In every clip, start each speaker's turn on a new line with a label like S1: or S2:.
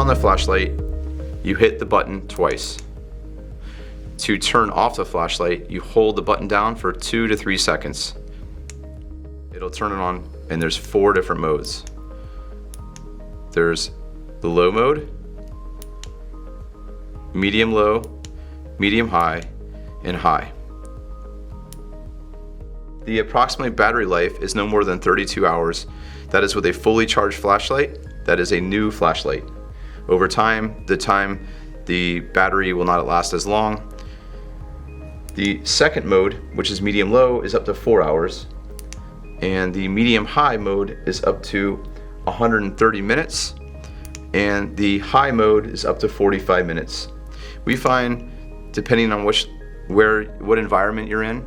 S1: on the flashlight, you hit the button twice. To turn off the flashlight, you hold the button down for 2 to 3 seconds. It'll turn it on, and there's 4 different modes. There's the low mode, medium low, medium high, and high. The approximate battery life is no more than 32 hours. That is with a fully charged flashlight. That is a new flashlight. Over time, the battery will not last as long. The second mode, which is medium low, is up to 4 hours. And the medium high mode is up to 130 minutes. And the high mode is up to 45 minutes. We find, depending on what environment you're in,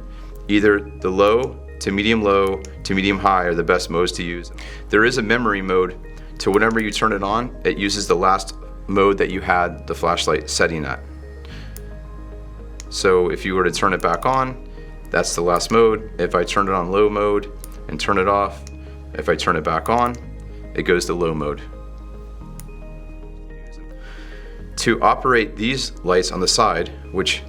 S1: either the low to medium high are the best modes to use. There is a memory mode to whenever you turn it on, it uses the last mode that you had the flashlight setting at. So if you were to turn it back on, that's the last mode. If I turn it on low mode and turn it off, if I turn it back on, it goes to low mode. To operate these lights on the side, which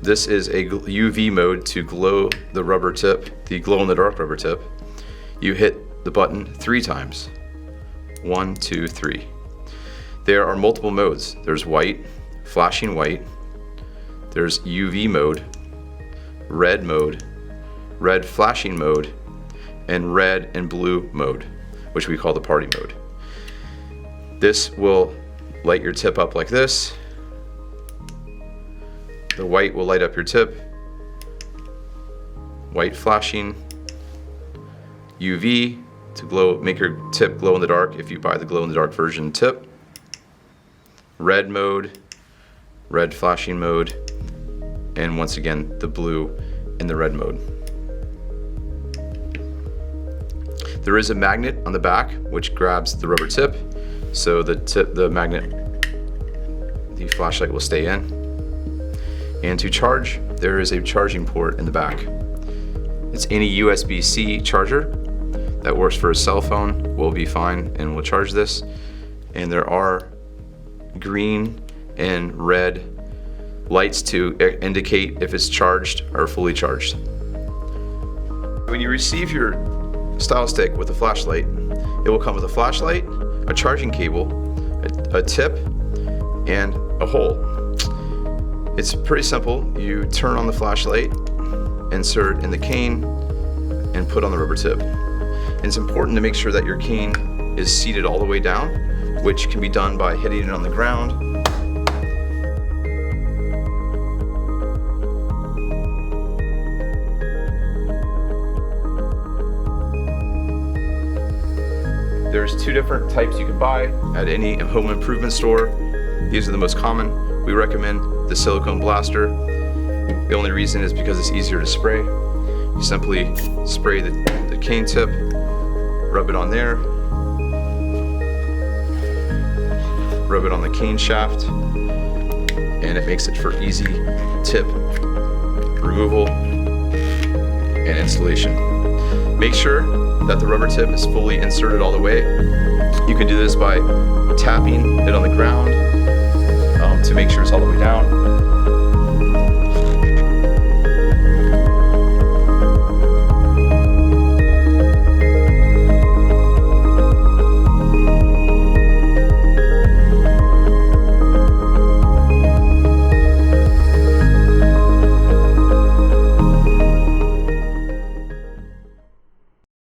S1: this is a UV mode to glow the rubber tip, the glow-in-the-dark rubber tip, you hit the button 3 times. 1, 2, 3. There are multiple modes. There's white, flashing white. There's UV mode, red flashing mode, and red and blue mode, which we call the party mode. This will light your tip up like this. The white will light up your tip. White flashing. UV to make your tip glow in the dark if you buy the glow in the dark version tip. Red mode, red flashing mode, and once again the blue in the red mode. There is a magnet on the back which grabs the rubber tip, so the flashlight will stay in. And to charge, there is a charging port in the back. It's any USB-C charger that works for a cell phone will be fine and will charge this. And there are green and red lights to indicate if it's charged or fully charged. When you receive your StyleStix with a flashlight, it will come with a flashlight, a charging cable, a tip, and a hole. It's pretty simple. You turn on the flashlight, insert in the cane, and put on the rubber tip. And it's important to make sure that your cane is seated all the way down, which can be done by hitting it on the ground. There's 2 different types you can buy at any home improvement store. These are the most common. We recommend the silicone blaster. The only reason is because it's easier to spray. You simply spray the cane tip, rub it on there, rub it on the cane shaft, and it makes it for easy tip removal and installation. Make sure that the rubber tip is fully inserted all the way. You can do this by tapping it on the ground to make sure it's all the way down.